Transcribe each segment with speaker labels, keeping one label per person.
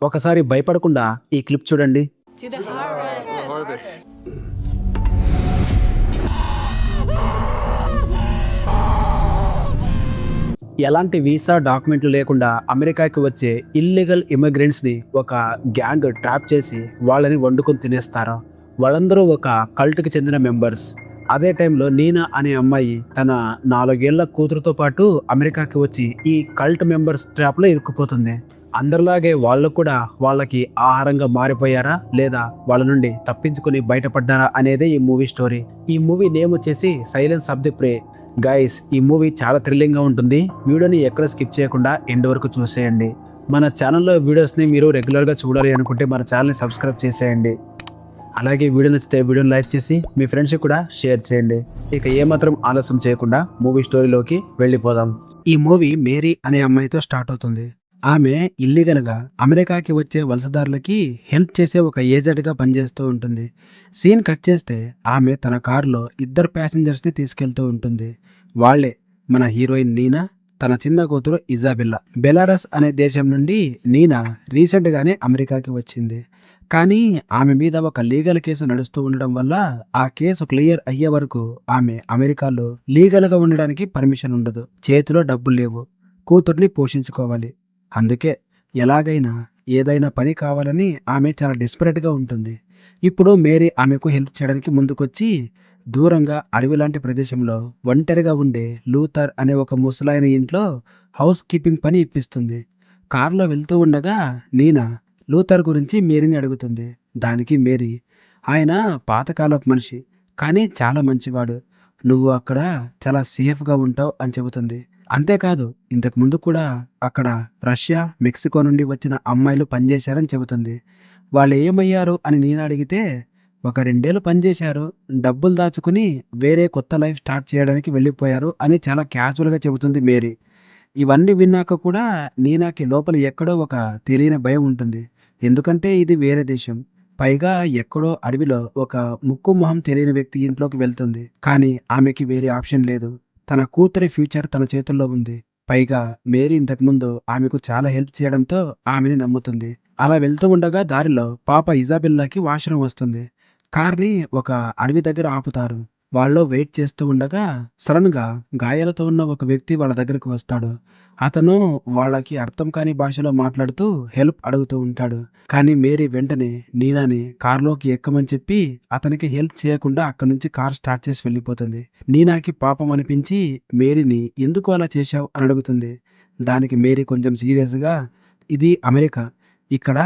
Speaker 1: ఒకసారి భయపడకుండా ఈ క్లిప్ చూడండి.
Speaker 2: To the harvest.
Speaker 1: ఎలాంటి వీసా డాక్యుమెంట్లు లేకుండా అమెరికాకి వచ్చే ఇల్లీగల్ ఇమిగ్రెంట్స్ ని ఒక గ్యాంగ్ ట్రాప్ చేసి వాళ్ళని వండుకొని తినేస్తారు. వాళ్ళందరూ ఒక కల్ట్కి చెందిన మెంబర్స్. అదే టైంలో నీనా అనే అమ్మాయి తన 4 ఏళ్ల కూతురుతో పాటు అమెరికాకి వచ్చి ఈ కల్ట్ మెంబర్స్ ట్రాప్ లో ఇరుక్కుపోతుంది. అందరిలాగే వాళ్ళు కూడా వాళ్ళకి ఆహారంగా మారిపోయారా లేదా వాళ్ళ నుండి తప్పించుకుని బయటపడ్డారా అనేదే ఈ మూవీ స్టోరీ. ఈ మూవీ నేమ్ వచ్చేసి silence of the pray. Guys, ఈ మూవీ చాలా థ్రిల్లింగ్ గా ఉంటుంది. వీడియోని ఎక్కడ స్కిప్ చేయకుండా ఎండ్ వరకు చూసేయండి. మన ఛానల్లో వీడియోస్ని మీరు రెగ్యులర్గా చూడాలి అనుకుంటే మన ఛానల్ని సబ్స్క్రైబ్ చేసేయండి. అలాగే వీడియో నచ్చితే వీడియోని లైక్ చేసి మీ ఫ్రెండ్స్కి కూడా షేర్ చేయండి. ఇక ఏమాత్రం ఆలస్యం చేయకుండా మూవీ స్టోరీలోకి వెళ్ళిపోదాం. ఈ మూవీ మేరీ అనే అమ్మాయితో స్టార్ట్ అవుతుంది. ఆమె ఇల్లీగల్గా అమెరికాకి వచ్చే వలసదారులకి హెల్ప్ చేసే ఒక ఏజెంట్గా పనిచేస్తూ ఉంటుంది. సీన్ కట్ చేస్తే ఆమె తన కారులో 2 ప్యాసింజర్స్ని తీసుకెళ్తూ ఉంటుంది. వాళ్లే మన హీరోయిన్ నీనా, తన చిన్న కూతురు ఇజాబెల్లా. బెలారస్ అనే దేశం నుండి నీనా రీసెంట్గానే అమెరికాకి వచ్చింది. కానీ ఆమె మీద ఒక లీగల్ కేసు నడుస్తూ ఉండడం వల్ల ఆ కేసు క్లియర్ అయ్యే వరకు ఆమె అమెరికాలో లీగల్గా ఉండడానికి పర్మిషన్ ఉండదు. చేతిలో డబ్బులు లేవు, కూతుర్ని పోషించుకోవాలి. అందుకే ఎలాగైనా ఏదైనా పని కావాలని ఆమె చాలా డెస్పరేట్గా ఉంటుంది. ఇప్పుడు మేరీ ఆమెకు హెల్ప్ చేయడానికి ముందుకొచ్చి దూరంగా అడవి లాంటి ప్రదేశంలో ఒంటరిగా ఉండే లూథర్ అనే ఒక ముసలాయన ఇంట్లో హౌస్ కీపింగ్ పని ఇప్పిస్తుంది. కారులో వెళ్తూ ఉండగా నీనా లూథర్ గురించి మేరీని అడుగుతుంది. దానికి మేరీ, ఆయన పాతకాలపు మనిషి కానీ చాలా మంచివాడు, నువ్వు అక్కడ చాలా సేఫ్గా ఉంటావు అని చెబుతుంది. అంతేకాదు, ఇంతకు ముందు కూడా అక్కడ రష్యా, మెక్సికో నుండి వచ్చిన అమ్మాయిలు పనిచేశారని చెబుతుంది. వాళ్ళు ఏమయ్యారు అని నేను అడిగితే, ఒక 2 ఏళ్ళు పనిచేశారు, డబ్బులు దాచుకుని వేరే కొత్త లైఫ్ స్టార్ట్ చేయడానికి వెళ్ళిపోయారు అని చాలా క్యాజువల్గా చెబుతుంది మేరీ. ఇవన్నీ విన్నాక కూడా నీనాకి లోపల ఎక్కడో ఒక తెలియని భయం ఉంటుంది. ఎందుకంటే ఇది వేరే దేశం, పైగా ఎక్కడో అడవిలో ఒక ముక్కు మొహం తెలియని వ్యక్తి ఇంట్లోకి వెళ్తుంది. కానీ ఆమెకి వేరే ఆప్షన్ లేదు. తన కూతురి ఫ్యూచర్ తన చేతుల్లో ఉంది. పైగా మేరీ ఇంతకుముందు ఆమెకు చాలా హెల్ప్ చేయడంతో ఆమెని నమ్ముతుంది. అలా వెళ్తూ ఉండగా దారిలో పాప ఇజాబెల్లాకి వాష్రూమ్ వస్తుంది. కార్ని ఒక అడవి దగ్గర ఆపుతారు. వాళ్ళు వెయిట్ చేస్తూ ఉండగా సడన్ గా గాయాలతో ఉన్న ఒక వ్యక్తి వాళ్ళ దగ్గరకు వస్తాడు. అతను వాళ్ళకి అర్థం కాని భాషలో మాట్లాడుతూ హెల్ప్ అడుగుతూ ఉంటాడు. కానీ మేరీ వెంటనే నీనాని కార్లోకి ఎక్కమని చెప్పి అతనికి హెల్ప్ చేయకుండా అక్కడి నుంచి కార్ స్టార్ట్ చేసి వెళ్ళిపోతుంది. నీనాకి పాపం అనిపించి మేరీని ఎందుకు అలా చేశావు అని అడుగుతుంది. దానికి మేరీ కొంచెం సీరియస్గా, ఇది అమెరికా, ఇక్కడ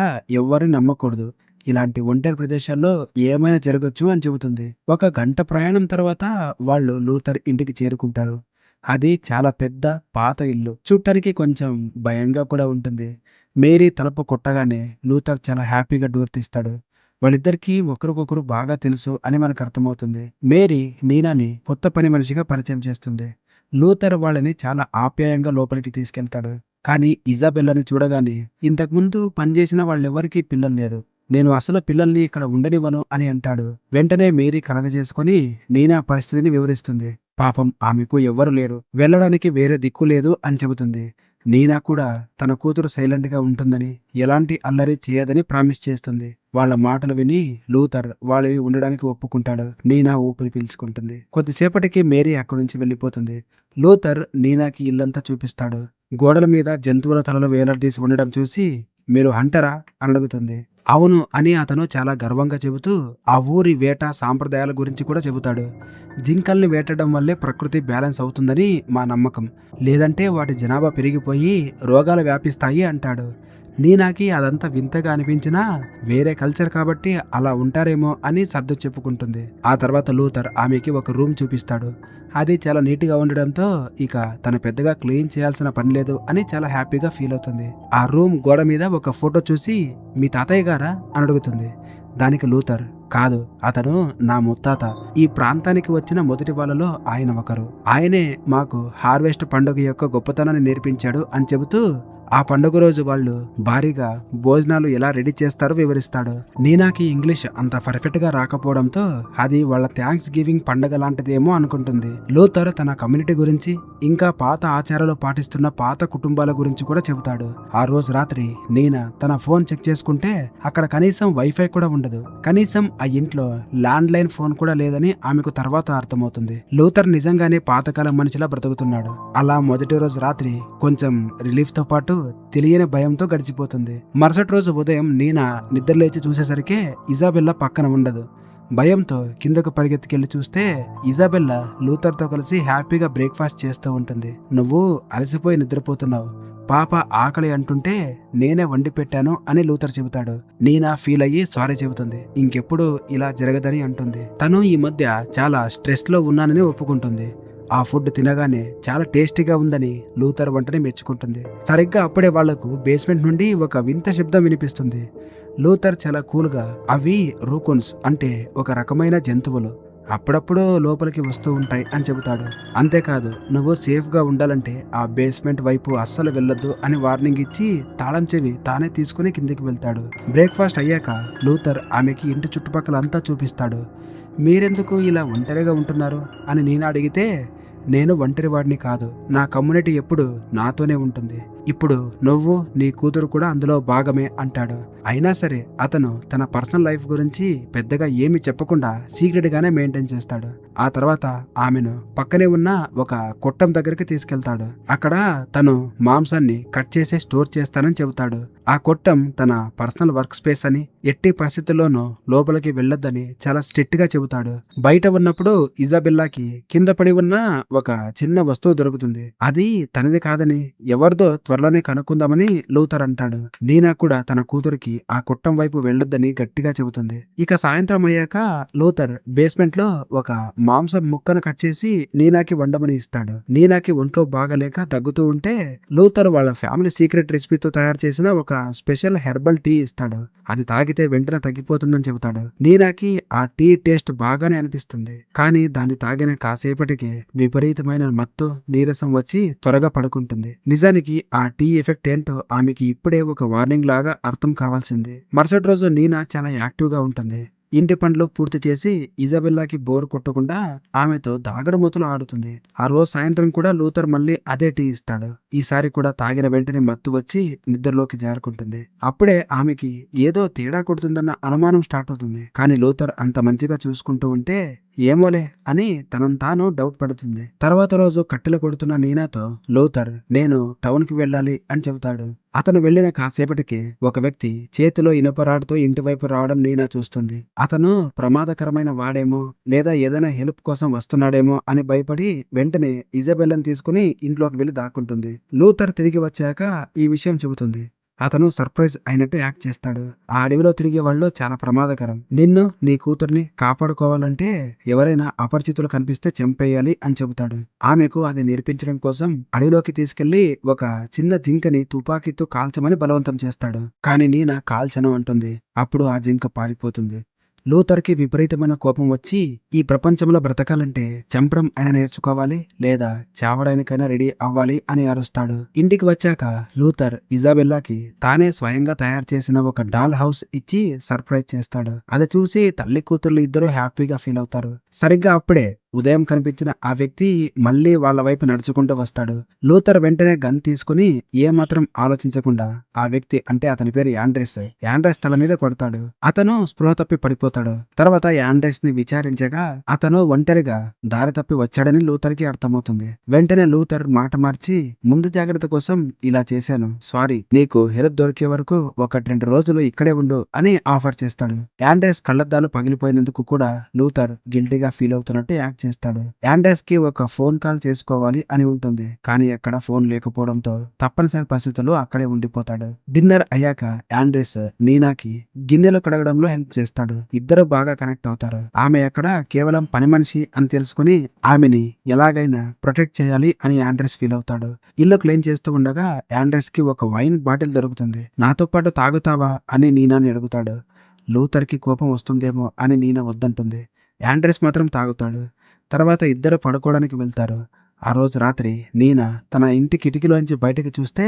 Speaker 1: ఎవరిని నమ్మకూడదు, ఇలాంటి ఒంటరి ప్రదేశాల్లో ఏమైనా జరగచ్చు అని చెబుతుంది. 1 గంట ప్రయాణం తర్వాత వాళ్ళు లూథర్ ఇంటికి చేరుకుంటారు. అది చాలా పెద్ద పాత ఇల్లు, చూడటానికి కొంచెం భయంగా కూడా ఉంటుంది. మేరీ తలుపు కొట్టగానే లూథర్ చాలా హ్యాపీగా డోర్ తీస్తాడు. వాళ్ళిద్దరికీ ఒకరికొకరు బాగా తెలుసు అని మనకు అర్థమవుతుంది. మేరీ నీనాని కొత్త పని మనిషిగా పరిచయం చేస్తుంది. లూథర్ వాళ్ళని చాలా ఆప్యాయంగా లోపలికి తీసుకెళ్తాడు. కానీ ఇజాబెల్లాని చూడగానే, ఇంతకుముందు పనిచేసిన వాళ్ళెవరికీ పిల్లలు లేరు, నేను అసలు పిల్లల్ని ఇక్కడ ఉండనివ్వను అని అంటాడు. వెంటనే మేరీ కలగజేసుకొని నీనా పరిస్థితిని వివరిస్తుంది. పాపం ఆమెకు ఎవ్వరు లేరు, వెళ్ళడానికి వేరే దిక్కు లేదు అని చెబుతుంది. నీనా కూడా తన కూతురు సైలెంట్ గా ఉంటుందని, ఎలాంటి అల్లరి చేయదని ప్రామిస్ చేస్తుంది. వాళ్ళ మాటలు విని లూథర్ వాళ్ళని ఉండడానికి ఒప్పుకుంటాడు. నీనా ఊపిరి పీల్చుకుంటుంది. కొద్దిసేపటికి మేరీ అక్కడి నుంచి వెళ్ళిపోతుంది. లూథర్ నీనాకి ఇల్లంతా చూపిస్తాడు. గోడల మీద జంతువుల తలలు వేలాడదీసి ఉండడం చూసి, మీరు హంటరా అని అడుగుతుంది. అవును అని అతను చాలా గర్వంగా చెబుతూ ఆ ఊరి వేట సాంప్రదాయాల గురించి కూడా చెబుతాడు. జింకల్ని వేటడం వల్లే ప్రకృతి బ్యాలెన్స్ అవుతుందని మా నమ్మకం, లేదంటే వాటి జనాభా పెరిగిపోయి రోగాలు వ్యాపిస్తాయి అంటాడు. నీనాకి అదంతా వింతగా అనిపించినా వేరే కల్చర్ కాబట్టి అలా ఉంటారేమో అని సర్దు చెప్పుకుంటుంది. ఆ తర్వాత లూథర్ ఆమెకి ఒక రూమ్ చూపిస్తాడు. అది చాలా నీట్గా ఉండడంతో ఇక తను పెద్దగా క్లీన్ చేయాల్సిన పని లేదు అని చాలా హ్యాపీగా ఫీల్ అవుతుంది. ఆ రూమ్ గోడ మీద ఒక ఫోటో చూసి, మీ తాతయ్య గారా అని అడుగుతుంది. దానికి లూథర్, కాదు, అతను నా ముత్తాత, ఈ ప్రాంతానికి వచ్చిన మొదటి వాళ్ళలో ఆయన ఒకరు, ఆయనే మాకు హార్వెస్ట్ పండుగ యొక్క గొప్పతనాన్ని నేర్పించాడు అని చెబుతూ ఆ పండుగ రోజు వాళ్ళు భారీగా భోజనాలు ఎలా రెడీ చేస్తారో వివరిస్తాడు. నీనాకి ఇంగ్లీష్ అంత పర్ఫెక్ట్ గా రాకపోవడంతో అది వాళ్ళ థ్యాంక్స్ గివింగ్ పండుగ లాంటిదేమో అనుకుంటుంది. లూథర్ తన కమ్యూనిటీ గురించి ఇంకా పాత ఆచారాలు పాటిస్తున్న పాత కుటుంబాల గురించి కూడా చెబుతాడు. ఆ రోజు రాత్రి నీనా తన ఫోన్ చెక్ చేసుకుంటే అక్కడ కనీసం వైఫై కూడా ఉండదు. కనీసం ఆ ఇంట్లో ల్యాండ్ లైన్ ఫోన్ కూడా లేదని ఆమెకు తర్వాత అర్థమవుతుంది. లూథర్ నిజంగానే పాతకాలం మనిషిలా బ్రతుకుతున్నాడు. అలా మొదటి రోజు రాత్రి కొంచెం రిలీఫ్ తో పాటు తెలియని భయంతో గడిచిపోతుంది. మరుసటి రోజు ఉదయం నీనా నిద్రలేచి చూసేసరికి ఇజాబెల్లా పక్కన ఉండదు. భయంతో కిందకు పరిగెత్తుకెళ్లి చూస్తే ఇజాబెల్లా లూథర్తో కలిసి హ్యాపీగా బ్రేక్ఫాస్ట్ చేస్తూ ఉంటుంది. నువ్వు అలసిపోయి నిద్రపోతున్నావు, పాప ఆకలి అంటుంటే నేనే వండి పెట్టాను అని లూథర్ చెబుతాడు. నీనా ఫీల్ అయ్యి సారీ చెబుతుంది. ఇంకెప్పుడు ఇలా జరగదని అంటుంది. తను ఈ మధ్య చాలా స్ట్రెస్ లో ఉన్నానని ఒప్పుకుంటుంది. ఆ ఫుడ్ తినగానే చాలా టేస్టీగా ఉందని లూథర్ వంటని మెచ్చుకుంటుంది. సరిగ్గా అప్పుడే వాళ్లకు బేస్మెంట్ నుండి ఒక వింత శబ్దం వినిపిస్తుంది. లూథర్ చాలా కూల్గా అవి రూకున్స్ అంటే ఒక రకమైన జంతువులు అప్పుడప్పుడు లోపలికి వస్తూ ఉంటాయి అని చెబుతాడు. అంతేకాదు నువ్వు సేఫ్గా ఉండాలంటే ఆ బేస్మెంట్ వైపు అస్సలు వెళ్ళొద్దు అని వార్నింగ్ ఇచ్చి తాళం చెవి తానే తీసుకుని కిందికి వెళ్తాడు. బ్రేక్ఫాస్ట్ అయ్యాక లూథర్ ఆమెకి ఇంటి చుట్టుపక్కల అంతా చూపిస్తాడు. మీరెందుకు ఇలా ఒంటరిగా ఉంటున్నారు అని నేను అడిగితే, నేను ఒంటరివాడిని కాదు, నా కమ్యూనిటీ ఎప్పుడు నాతోనే ఉంటుంది, ఇప్పుడు నువ్వు నీ కూతురు కూడా అందులో భాగమే అంటాడు. అయినా సరే అతను తన పర్సనల్ లైఫ్ గురించి పెద్దగా ఏమీ చెప్పకుండా సీక్రెట్ గానే మెయింటైన్ చేస్తాడు. ఆ తర్వాత ఆమెను పక్కనే ఉన్న ఒక కొట్టం దగ్గరికి తీసుకెళ్తాడు. అక్కడ తను మాంసాన్ని కట్ చేసి స్టోర్ చేస్తానని చెబుతాడు. ఆ కొట్టం తన పర్సనల్ వర్క్ స్పేస్ అని, ఎట్టి పరిస్థితుల్లోనూ లోపలికి వెళ్ళొద్దని చాలా స్ట్రిక్ట్ గా చెబుతాడు. బయట ఉన్నప్పుడు ఇజాబెల్లాకి కింద పడి ఉన్న ఒక చిన్న వస్తువు దొరుకుతుంది. అది తనది కాదని ఎవరిదో త్వరలోనే కనుక్కుందామని లూథర్ అంటాడు. నీనా కూడా తన కూతురికి ఆ కొట్టం వైపు వెళ్ళొద్దని గట్టిగా చెబుతుంది. ఇక సాయంత్రం అయ్యాక లూథర్ బేస్మెంట్ లో ఒక మాంసం ముక్కను కట్ చేసి నీనాకి వండమని ఇస్తాడు. నీనాకి ఒంట్లో బాగలేక తగ్గుతూ ఉంటే లూథర్ వాళ్ళ ఫ్యామిలీ సీక్రెట్ రెసిపీతో తయారు చేసిన ఒక స్పెషల్ హెర్బల్ టీ ఇస్తాడు. అది తాగితే వెంటనే తగ్గిపోతుందని చెబుతాడు. నీనాకి ఆ టీ టేస్ట్ బాగానే అనిపిస్తుంది. కానీ దాన్ని తాగిన కాసేపటికి విపరీతమైన మత్తు నీరసం వచ్చి త్వరగా పడుకుంటుంది. నిజానికి ఆ టీ ఎఫెక్ట్ ఏంటో ఆమెకి ఇప్పుడే ఒక వార్నింగ్ లాగా అర్థం కావాల్సింది. మరుసటి రోజు నీనా చాలా యాక్టివ్ గా ఉంటుంది. ఇంటి పనులు పూర్తి చేసి ఇజబెల్లాకి బోర్ కొట్టకుండా ఆమెతో దాగడమూతలు ఆడుతుంది. ఆ రోజు సాయంత్రం కూడా లూథర్ మళ్ళీ అదే టీ ఇస్తాడు. ఈసారి కూడా తాగిన వెంటనే మత్తు వచ్చి నిద్రలోకి జారుకుంటుంది. అప్పుడే ఆమెకి ఏదో తేడా కొడుతుందన్న అనుమానం స్టార్ట్ అవుతుంది. కానీ లూథర్ అంత మంచిగా చూసుకుంటూ ఉంటే ఏమోలే అని తనను తాను డౌట్ పడుతుంది. తర్వాత రోజు కట్టెలు కొడుతున్న నీనాతో లూథర్ నేను టౌన్ కి వెళ్ళాలి అని చెబుతాడు. అతను వెళ్లిన కాసేపటికి ఒక వ్యక్తి చేతిలో ఇనుపరాడుతో ఇంటి వైపు రావడం నీనా చూస్తుంది. అతను ప్రమాదకరమైన వాడేమో లేదా ఏదైనా హెల్ప్ కోసం వస్తున్నాడేమో అని భయపడి వెంటనే ఇజబెల్లని తీసుకుని ఇంట్లోకి వెళ్లి దాక్కుంటుంది. లూథర్ తిరిగి వచ్చాక ఈ విషయం చెబుతుంది. అతను సర్ప్రైజ్ అయినట్టు యాక్ట్ చేస్తాడు. ఆ అడవిలో తిరిగే వాళ్ళు చాలా ప్రమాదకరం. నిన్ను నీ కూతుర్ని కాపాడుకోవాలంటే ఎవరైనా అపరిచితులు కనిపిస్తే చంపేయాలి అని చెబుతాడు. ఆమెకు అది నేర్పించడం కోసం అడవిలోకి తీసుకెళ్లి ఒక చిన్న జింకని తుపాకీతో కాల్చమని బలవంతం చేస్తాడు. కానీ నీనా కాల్చను అంటుంది. అప్పుడు ఆ జింక పారిపోతుంది. లూథర్కి విపరీతమైన కోపం వచ్చి ఈ ప్రపంచంలో బ్రతకాలంటే చంపడం అయినా నేర్చుకోవాలి లేదా చావడానికైనా రెడీ అవ్వాలి అని అరుస్తాడు. ఇంటికి వచ్చాక లూథర్ ఇజాబెల్లాకి తానే స్వయంగా తయారు చేసిన ఒక డాల్ హౌస్ ఇచ్చి సర్ప్రైజ్ చేస్తాడు. అది చూసి తల్లి కూతుర్లు ఇద్దరు హ్యాపీగా ఫీల్ అవుతారు. సరిగ్గా అప్పుడే ఉదయం కనిపించిన ఆ వ్యక్తి మళ్ళీ వాళ్ళ వైపు నడుచుకుంటూ వస్తాడు. లూథర్ వెంటనే గన్ తీసుకుని ఏమాత్రం ఆలోచించకుండా ఆ వ్యక్తి అంటే అతని పేరు యాండ్రెస్ తల మీద కొడతాడు. అతను స్పృహ తప్పి పడిపోతాడు. తర్వాత యాండ్రెస్ ని విచారించగా అతను ఒంటరిగా దారి తప్పి వచ్చాడని లూథర్ కి అర్థమవుతుంది. వెంటనే లూథర్ మాట మార్చి ముందు జాగ్రత్త కోసం ఇలా చేశాను, సారీ, నీకు హెల్ప్ దొరికే వరకు 1-2 రోజులు ఇక్కడే ఉండు అని ఆఫర్ చేస్తాడు. యాండ్రెస్ కళ్ళద్దాలు పగిలిపోయినందుకు కూడా లూథర్ గిల్టీగా ఫీల్ అవుతున్నట్టు యాక్ట్ చేస్తాడు. యాండ్రెస్ కి ఒక ఫోన్ కాల్ చేసుకోవాలి అని ఉంటుంది. కానీ ఎక్కడ ఫోన్ లేకపోవడంతో తప్పనిసరి పరిస్థితుల్లో అక్కడే ఉండిపోతాడు. డిన్నర్ అయ్యాక యాండ్రెస్ నీనాకి గిన్నెలు కడగడంలో హెల్ప్ చేస్తాడు. ఇద్దరు బాగా కనెక్ట్ అవుతారు. ఆమె అక్కడ కేవలం పని మనిషి అని తెలుసుకుని ఆమెని ఎలాగైనా ప్రొటెక్ట్ చేయాలి అని యాండ్రెస్ ఫీల్ అవుతాడు. ఇల్లు క్లీన్ చేస్తూ ఉండగా యాండ్రెస్ కి ఒక వైన్ బాటిల్ దొరుకుతుంది. నాతో పాటు తాగుతావా అని నీనాని అడుగుతాడు. లూథర్ కి కోపం వస్తుందేమో అని నీనా వద్దంటుంది. యాండ్రెస్ మాత్రం తాగుతాడు. తర్వాత ఇద్దరు పడుకోవడానికి వెళ్తారు. ఆ రోజు రాత్రి నీనా తన ఇంటి కిటికీలోంచి బయటకు చూస్తే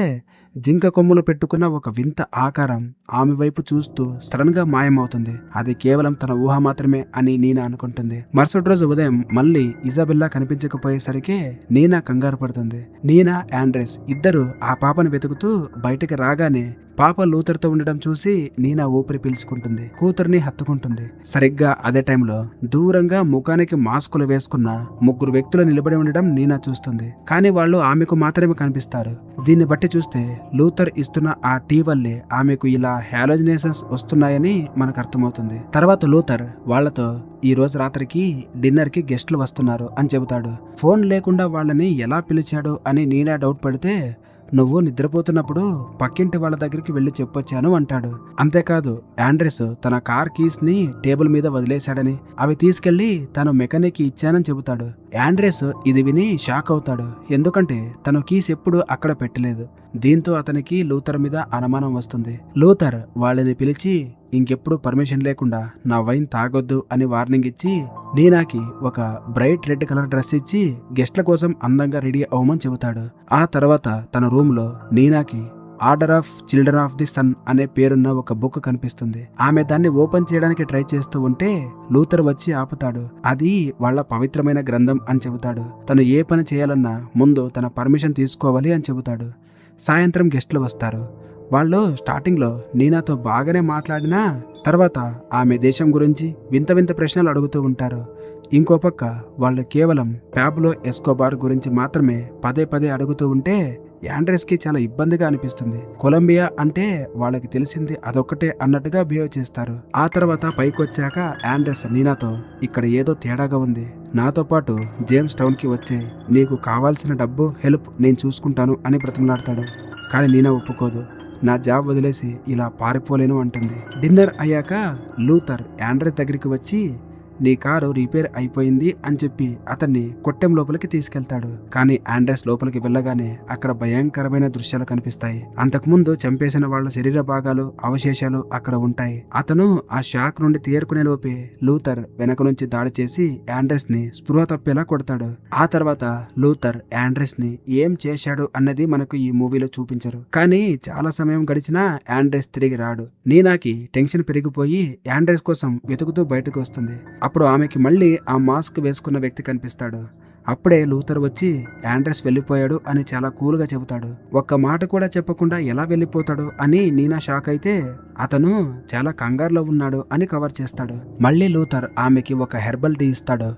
Speaker 1: జింక కొమ్ములు పెట్టుకున్న ఒక వింత ఆకారం ఆమె వైపు చూస్తూ సడన్ గా మాయమవుతుంది. అది కేవలం తన ఊహ మాత్రమే అని నీనా అనుకుంటుంది. మరుసటి రోజు ఉదయం మళ్ళీ ఇజాబెల్లా కనిపించకపోయేసరికి నీనా కంగారు పడుతుంది. నీనా, ఆండ్రెస్ ఇద్దరు ఆ పాపను వెతుకుతూ బయటకు రాగానే పాప లూథర్తో ఉండడం చూసి నీనా ఊపిరి పీల్చుకుంటుంది. కూతుర్ని హత్తుకుంటుంది. సరిగ్గా అదే టైంలో దూరంగా ముఖానికి మాస్కులు వేసుకున్న 3 వ్యక్తులు నిలబడి ఉండడం నీనా చూస్తుంది. కానీ వాళ్ళు ఆమెకు మాత్రమే కనిపిస్తారు. దీన్ని బట్టి చూస్తే లూథర్ ఇస్తున్న ఆ టీ వల్లే ఆమెకు ఇలా హాలోజినేషన్స్ వస్తున్నాయని మనకు అర్థమవుతుంది. తర్వాత లూథర్ వాళ్లతో ఈ రోజు రాత్రికి డిన్నర్ కి గెస్టులు వస్తున్నారు అని చెబుతాడు. ఫోన్ లేకుండా వాళ్ళని ఎలా పిలిచాడు అని నీనా డౌట్ పడితే, నువ్వు నిద్రపోతున్నప్పుడు పక్కింటి వాళ్ళ దగ్గరికి వెళ్లి చెప్పొచ్చాను అంటాడు. అంతేకాదు ఆండ్రెస్ తన కార్ కీస్ ని టేబుల్ మీద వదిలేశాడని, అవి తీసుకెళ్లి తను మెకానిక్ ఇచ్చానని చెబుతాడు. ఆండ్రెస్ ఇది విని షాక్ అవుతాడు. ఎందుకంటే తను కీస్ ఎప్పుడు అక్కడ పెట్టలేదు. దీంతో అతనికి లూథర్ మీద అనుమానం వస్తుంది. లూథర్ వాళ్ళని పిలిచి ఇంకెప్పుడు పర్మిషన్ లేకుండా నా వైన్ తాగొద్దు అని వార్నింగ్ ఇచ్చి నీనాకి ఒక బ్రైట్ రెడ్ కలర్ డ్రెస్ ఇచ్చి గెస్ట్ల కోసం అందంగా రెడీ అవ్వమని చెబుతాడు. ఆ తర్వాత తన రూమ్ లో నీనాకి order of children of the sun అనే పేరున్న ఒక బుక్ కనిపిస్తుంది. ఆమె దాన్ని ఓపెన్ చేయడానికి ట్రై చేస్తూ ఉంటే లూథర్ వచ్చి ఆపుతాడు. అది వాళ్ళ పవిత్రమైన గ్రంథం అని చెబుతాడు. తను ఏ పని చేయాలన్నా ముందు తన పర్మిషన్ తీసుకోవాలి అని చెబుతాడు. సాయంత్రం గెస్టులు వస్తారు. వాళ్ళు స్టార్టింగ్లో నీనాతో బాగానే మాట్లాడినా తర్వాత ఆమె దేశం గురించి వింత వింత ప్రశ్నలు అడుగుతూ ఉంటారు. ఇంకో పక్క వాళ్ళు కేవలం పాబ్లో ఎస్కోబార్ గురించి మాత్రమే పదే పదే అడుగుతూ ఉంటే ఆండ్రెస్ కి చాలా ఇబ్బందిగా అనిపిస్తుంది. కొలంబియా అంటే వాళ్ళకి తెలిసింది అదొక్కటే అన్నట్టుగా బిహేవ్ చేస్తారు. ఆ తర్వాత పైకొచ్చాక ఆండ్రెస్ నీనాతో ఇక్కడ ఏదో తేడాగా ఉంది, నాతో పాటు జేమ్స్ టౌన్ కి వచ్చే, నీకు కావాల్సిన డబ్బు హెల్ప్ నేను చూసుకుంటాను అని బ్రతిమలాడతాడు. కానీ నీనా ఒప్పుకోదు. నా జాబ్ వదిలేసి ఇలా పారిపోలేను అంటుంది. డిన్నర్ అయ్యాక లూథర్ ఆండ్రెస్ దగ్గరికి వచ్చి నీ కారు రిపేర్ అయిపోయింది అని చెప్పి అతన్ని కొట్టెం లోపలికి తీసుకెళ్తాడు. కానీ ఆండ్రెస్ లోపలికి వెళ్ళగానే అక్కడ భయంకరమైన దృశ్యాలు కనిపిస్తాయి. అంతకుముందు చంపేసిన వాళ్ళ శరీర భాగాలు అవశేషాలు అక్కడ ఉంటాయి. అతను ఆ షాక్ నుండి తేరుకునే లోపే లూథర్ వెనక నుంచి దాడి చేసి ఆండ్రెస్ ని స్పృహ తప్పేలా కొడతాడు. ఆ తర్వాత లూథర్ ఆండ్రెస్ ని ఏం చేశాడు అన్నది మనకు ఈ మూవీలో చూపించరు. కానీ చాలా సమయం గడిచినా ఆండ్రెస్ తిరిగి రాడు. నీనాకి టెన్షన్ పెరిగిపోయి ఆండ్రెస్ కోసం వెతుకుతూ బయటకు వస్తుంది. అప్పుడు ఆమెకి మళ్ళీ ఆ మాస్క్ వేసుకున్న వ్యక్తి కనిపిస్తాడు. అప్పుడే లూథర్ వచ్చి ఆండ్రెస్ వెళ్ళిపోయాడు అని చాలా కూల్గా చెబుతాడు. ఒక్క మాట కూడా చెప్పకుండా ఎలా వెళ్ళిపోతాడు అని నీనా షాక్ అయితే అతను చాలా కంగారులో ఉన్నాడు అని కవర్ చేస్తాడు. మళ్ళీ లూథర్ ఆమెకి ఒక హెర్బల్ టీ ఇస్తాడు.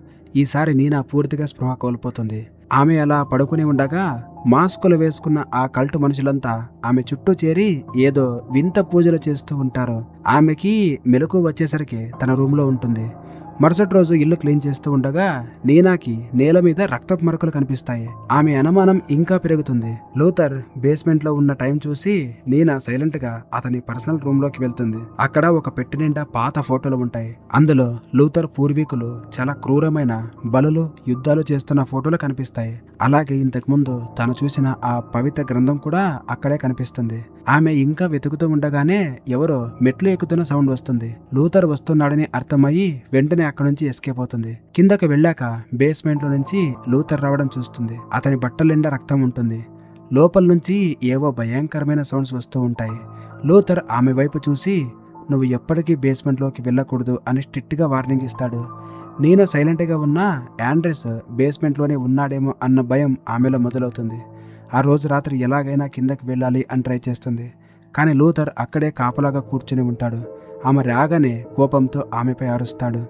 Speaker 1: ఈసారి నీనా పూర్తిగా స్పృహ కోల్పోతుంది. ఆమె అలా పడుకుని ఉండగా మాస్కులు వేసుకున్న ఆ కల్టు మనుషులంతా ఆమె చుట్టూ చేరి ఏదో వింత పూజలు చేస్తూ ఉంటారు. ఆమెకి మెలకు వచ్చేసరికి తన రూమ్లో ఉంటుంది. మరుసటి రోజు ఇల్లు క్లీన్ చేస్తూ ఉండగా నీనాకి నేల మీద రక్తపు మరకలు కనిపిస్తాయి. ఆమె అనుమానం ఇంకా పెరుగుతుంది. లూథర్ బేస్మెంట్ లో ఉన్న టైం చూసి నీనా సైలెంట్ గా అతని పర్సనల్ రూమ్ లోకి వెళ్తుంది. అక్కడ ఒక పెట్టె నిండా పాత ఫోటోలు ఉంటాయి. అందులో లూథర్ పూర్వీకులు చాలా క్రూరమైన బలులు యుద్ధాలు చేస్తున్న ఫోటోలు కనిపిస్తాయి. అలాగే ఇంతకు ముందు తను చూసిన ఆ పవిత్ర గ్రంథం కూడా అక్కడే కనిపిస్తుంది. ఆమె ఇంకా వెతుకుతూ ఉండగానే ఎవరో మెట్లు ఎక్కుతున్న సౌండ్ వస్తుంది. లూథర్ వస్తున్నాడని అర్థమయ్యి వెంటనే అక్కడ నుంచి ఎస్కేప్ అవుతుంది. కిందకు వెళ్ళాక బేస్మెంట్ లో నుంచి లూథర్ రావడం చూస్తుంది. అతని బట్టల నిండా రక్తం ఉంటుంది. లోపల నుంచి ఏవో భయంకరమైన సౌండ్స్ వస్తూ ఉంటాయి. లూథర్ ఆమె వైపు చూసి నువ్వు ఎప్పటికీ బేస్మెంట్ లోకి వెళ్ళకూడదు అని స్ట్రిక్ట్ గా వార్నింగ్ ఇస్తాడు. నీనా సైలెంట్ గా ఉన్న ఆండ్రెస్ బేస్మెంట్ లోనే ఉన్నాడేమో అన్న భయం ఆమెలో మొదలవుతుంది. ఆ రోజు రాత్రి ఎలాగైనా కిందకి వెళ్ళాలి అని ట్రై చేస్తుంది. కానీ లూథర్ అక్కడే కాపలాగా కూర్చుని ఉంటాడు. ఆమె రాగానే కోపంతో ఆమెపై అరుస్తాడు.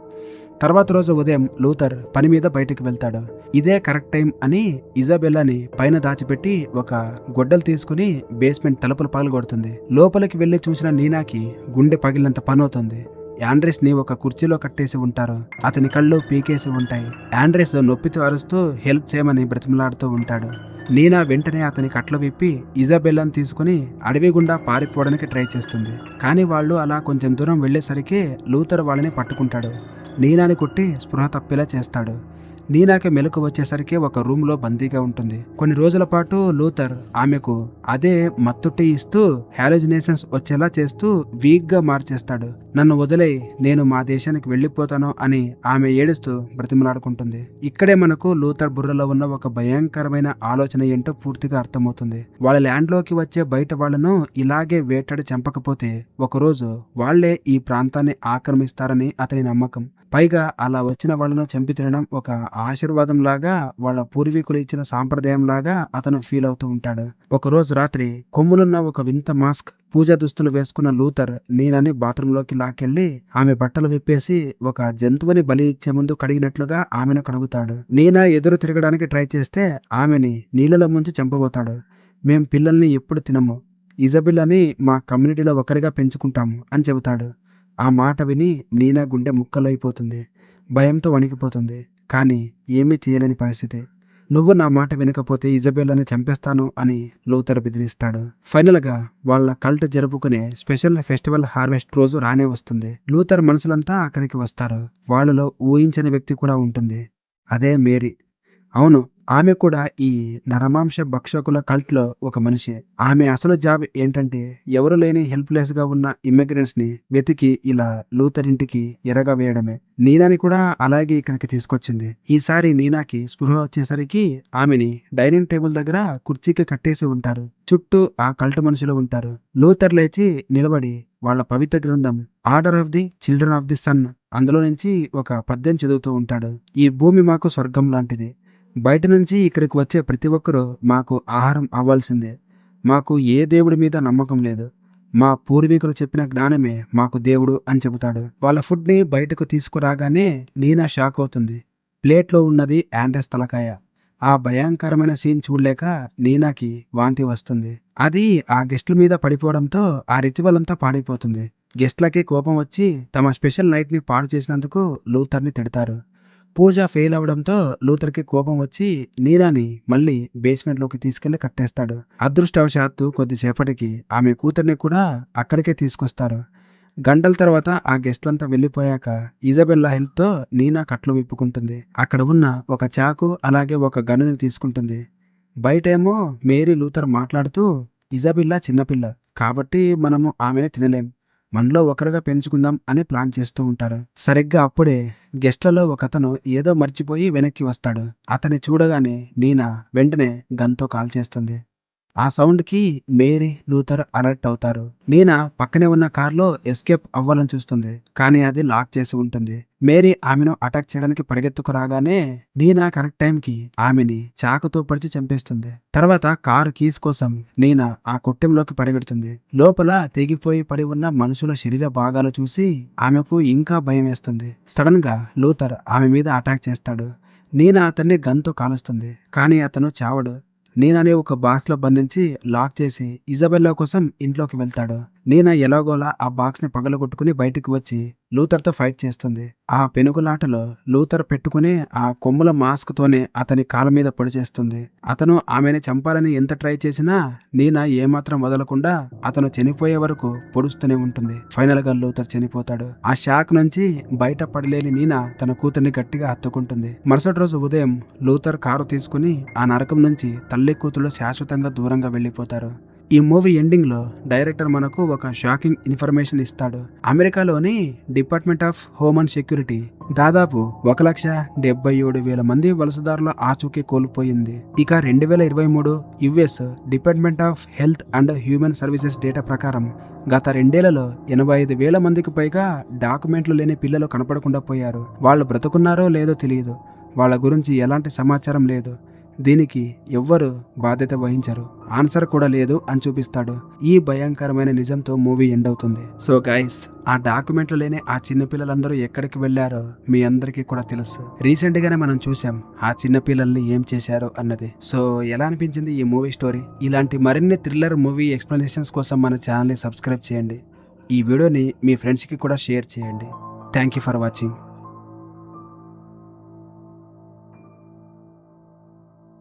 Speaker 1: తర్వాత రోజు ఉదయం లూథర్ పని మీద బయటకు వెళ్తాడు. ఇదే కరెక్ట్ టైం అని ఇజాబెల్లాని పైన దాచిపెట్టి ఒక గొడ్డలు తీసుకుని బేస్మెంట్ తలుపులు పగలగొడుతుంది. లోపలికి వెళ్లి చూసిన నీనాకి గుండె పగిలినంత పనవుతుంది. ఆండ్రెస్ ని ఒక కుర్చీలో కట్టేసి ఉంటారు. అతని కళ్ళు పీకేసి ఉంటాయి. ఆండ్రెస్ నొప్పితో అరుస్తూ హెల్ప్ చేయమని బ్రతిమలాడుతూ ఉంటాడు. నీనా వెంటనే అతని కట్లు విప్పి ఇజాబెల్లాని తీసుకుని అడవి గుండా పారిపోవడానికి ట్రై చేస్తుంది. కానీ వాళ్ళు అలా కొంచెం దూరం వెళ్లేసరికి లూథర్ వాళ్ళని పట్టుకుంటాడు. నీనాని కొట్టి స్పృహ తప్పేలా చేస్తాడు. నీనాకి మెలకు వచ్చేసరికి ఒక రూమ్ లో బందీగా ఉంటుంది. కొన్ని రోజుల పాటు లూథర్ ఆమెకు అదే మత్తుట్టి ఇస్తూ హాలోజినేషన్స్ వచ్చేలా చేస్తూ వీక్ గా మార్చేస్తాడు. నన్ను వదిలే, నేను మా దేశానికి వెళ్లిపోతాను అని ఆమె ఏడుస్తూ బ్రతిమలాడుకుంటుంది. ఇక్కడే మనకు లూథర్ బుర్రలో ఉన్న ఒక భయంకరమైన ఆలోచన ఏంటో పూర్తిగా అర్థమవుతుంది. వాళ్ళ ల్యాండ్ లోకి వచ్చే బయట వాళ్లను ఇలాగే వేటాడి చంపకపోతే ఒకరోజు వాళ్లే ఈ ప్రాంతాన్ని ఆక్రమిస్తారని అతని నమ్మకం. పైగా అలా వచ్చిన వాళ్ళను చంపి తినడం ఒక ఆశీర్వాదం లాగా, వాళ్ళ పూర్వీకులు ఇచ్చిన సాంప్రదాయం లాగా అతను ఫీల్ అవుతూ ఉంటాడు. ఒకరోజు రాత్రి కొమ్ములున్న ఒక వింత మాస్క్, పూజా దుస్తులు వేసుకున్న లూథర్ నీనాని బాత్రూంలోకి లాక్కెళ్లి ఆమె బట్టలు విప్పేసి ఒక జంతువుని బలి ఇచ్చే ముందు కడిగినట్లుగా ఆమెను కడుగుతాడు. నీనా ఎదురు తిరగడానికి ట్రై చేస్తే ఆమెని నీళ్ళలో ముంచి చంపబోతాడు. మేం పిల్లల్ని ఎప్పుడు తినము, ఇజబెల్లాని మా కమ్యూనిటీలో ఒకరిగా పెంచుకుంటాము అని చెబుతాడు. ఆ మాట విని నీనా గుండె ముక్కలైపోతుంది. భయంతో వణికిపోతుంది. కానీ ఏమీ చేయలేని పరిస్థితి. నువ్వు నా మాట వినకపోతే ఇజబెల్లాని చంపేస్తాను అని లూథర్ బెదిరిస్తాడు. ఫైనల్ గా వాళ్ళ కల్ట్ జరుపుకునే స్పెషల్ ఫెస్టివల్ హార్వెస్ట్ రోజు రానే వస్తుంది. లూథర్ మనుషులంతా అక్కడికి వస్తారు. వాళ్ళలో ఊహించని వ్యక్తి కూడా ఉంటుంది. అదే మేరీ. అవును, ఆమె కూడా ఈ నరమాంస భక్షకుల కల్ట్ లో ఒక మనిషి. ఆమె అసలు జాబ్ ఏంటంటే ఎవరు లేని హెల్ప్లెస్ గా ఉన్న ఇమ్మిగ్రెంట్స్ ని వెతికి ఇలా లూథర్ ఇంటికి ఎరగా వేయడమే. నీనాని కూడా అలాగే ఇక్కడికి తీసుకొచ్చింది. ఈసారి నీనాకి స్పృహ వచ్చేసరికి ఆమెని డైనింగ్ టేబుల్ దగ్గర కుర్చీకి కట్టేసి ఉంటారు. చుట్టూ ఆ కల్ట్ మనుషులు ఉంటారు. లూథర్ లేచి నిలబడి వాళ్ళ పవిత్ర గ్రంథం order of the children of the sun అందులో నుంచి ఒక పద్యం చదువుతూ ఉంటాడు. ఈ భూమి మాకు స్వర్గం లాంటిది. బయట నుంచి ఇక్కడికి వచ్చే ప్రతి ఒక్కరూ మాకు ఆహారం అవ్వాల్సిందే. మాకు ఏ దేవుడి మీద నమ్మకం లేదు. మా పూర్వీకులు చెప్పిన జ్ఞానమే మాకు దేవుడు అని చెబుతాడు. వాళ్ళ ఫుడ్ని బయటకు తీసుకురాగానే నీనా షాక్ అవుతుంది. ప్లేట్లో ఉన్నది యాండెస్ తలకాయ. ఆ భయంకరమైన సీన్ చూడలేక నీనాకి వాంతి వస్తుంది. అది ఆ గెస్ట్ల మీద పడిపోవడంతో ఆ రిచువల్ అంతా పాడైపోతుంది. గెస్ట్లకి కోపం వచ్చి తమ స్పెషల్ నైట్ని పాడు చేసినందుకు లూథర్ని తిడతారు. పూజ ఫెయిల్ అవడంతో లూథర్కి కోపం వచ్చి నీనాని మళ్ళీ బేస్మెంట్లోకి తీసుకెళ్లి కట్టేస్తాడు. అదృష్టవశాత్తు కొద్దిసేపటికి ఆమె కూతుర్ని కూడా అక్కడికే తీసుకొస్తారు. గంటల తర్వాత ఆ గెస్ట్లంతా వెళ్ళిపోయాక ఇజబెల్లా హెల్ప్తో నీనా కట్లు విప్పుకుంటుంది. అక్కడ ఉన్న ఒక చాకు అలాగే ఒక గన్నుని తీసుకుంటుంది. బయటేమో మేరీ లూథర్ మాట్లాడుతూ, ఇజబెల్లా చిన్నపిల్ల కాబట్టి మనము ఆమెను తినలేం, మనలో ఒకరుగా పెంచుకుందాం అని ప్లాన్ చేస్తూ ఉంటారు. సరిగ్గా అప్పుడే గెస్ట్లలో ఒకతను ఏదో మర్చిపోయి వెనక్కి వస్తాడు. అతన్ని చూడగానే నీనా వెంటనే గన్తో కాల్ చేస్తుంది. ఆ సౌండ్కి మేరీ లూథర్ అలర్ట్ అవుతారు. నీనా పక్కనే ఉన్న కార్లో ఎస్కేప్ అవ్వాలని చూస్తుంది. కానీ అది లాక్ చేసి ఉంటుంది. మేరీ ఆమెను అటాక్ చేయడానికి పరిగెత్తుకు రాగానే నీనా కరెక్ట్ టైంకి ఆమెని చాకుతో పొడిచి చంపేస్తుంది. తర్వాత కారు కీస్ కోసం నీనా ఆ కొట్టెంలోకి పరిగెడుతుంది. లోపల తెగిపోయి పడి ఉన్న మనుషుల శరీర భాగాలు చూసి ఆమెకు ఇంకా భయం వేస్తుంది. సడన్ గా లూథర్ ఆమె మీద అటాక్ చేస్తాడు. నీనా అతన్ని గన్తో కాలుస్తుంది. కానీ అతను చావడు. నీనాని ఒక బాక్స్లో బంధించి లాక్ చేసి ఇజబెల్లా కోసం ఇంట్లోకి వెళ్తాడు. నీనా ఎలాగోలా ఆ బాక్స్ని పగలగొట్టుకుని బయటకు వచ్చి లూథర్తో ఫైట్ చేస్తుంది. ఆ పెనుగులాటలో లూథర్ పెట్టుకుని ఆ కొమ్ముల మాస్క్ తోనే అతని కాళ్ళ మీద పొడి చేస్తుంది. అతను ఆమెని చంపాలని ఎంత ట్రై చేసినా నీనా ఏమాత్రం వదలకుండా అతను చనిపోయే వరకు పొడుస్తూనే ఉంటుంది. ఫైనల్ గా లూథర్ చనిపోతాడు. ఆ షాక్ నుంచి బయట పడలేని నీనా తన కూతుర్ని గట్టిగా హత్తుకుంటుంది. మరుసటి రోజు ఉదయం లూథర్ కారు తీసుకుని ఆ నరకం నుంచి తల్లి కూతురు శాశ్వతంగా దూరంగా వెళ్ళిపోతారు. ఈ మూవీ ఎండింగ్ లో డైరెక్టర్ మనకు ఒక షాకింగ్ ఇన్ఫర్మేషన్ ఇస్తాడు. అమెరికాలోని department of home and security దాదాపు 1,77,000 మంది వలసదారుల ఆచూకీ కోల్పోయింది. ఇక 2023 US department of health and human services data ప్రకారం గత 2 ఏళ్లలో 85,000 మందికి పైగా డాక్యుమెంట్లు లేని పిల్లలు కనపడకుండా పోయారు. వాళ్ళు బ్రతుకున్నారో లేదో తెలియదు. వాళ్ళ గురించి ఎలాంటి సమాచారం లేదు. దీనికి ఎవ్వరు బాధ్యత వహించరు, ఆన్సర్ కూడా లేదు అని చూపిస్తాడు. ఈ భయంకరమైన నిజంతో మూవీ ఎండ్ అవుతుంది. సో గైస్, ఆ డాక్యుమెంట్లు లేని ఆ చిన్నపిల్లలందరూ ఎక్కడికి వెళ్ళారో మీ అందరికీ కూడా తెలుసు. రీసెంట్ గానే మనం చూసాం ఆ చిన్నపిల్లల్ని ఏం చేశారో అన్నది. సో ఎలా అనిపించింది ఈ మూవీ స్టోరీ? ఇలాంటి మరిన్ని థ్రిల్లర్ మూవీ ఎక్స్ప్లెనేషన్స్ కోసం మన ఛానల్ని సబ్స్క్రైబ్ చేయండి. ఈ వీడియోని మీ ఫ్రెండ్స్కి కూడా షేర్ చేయండి. Thank you for watching.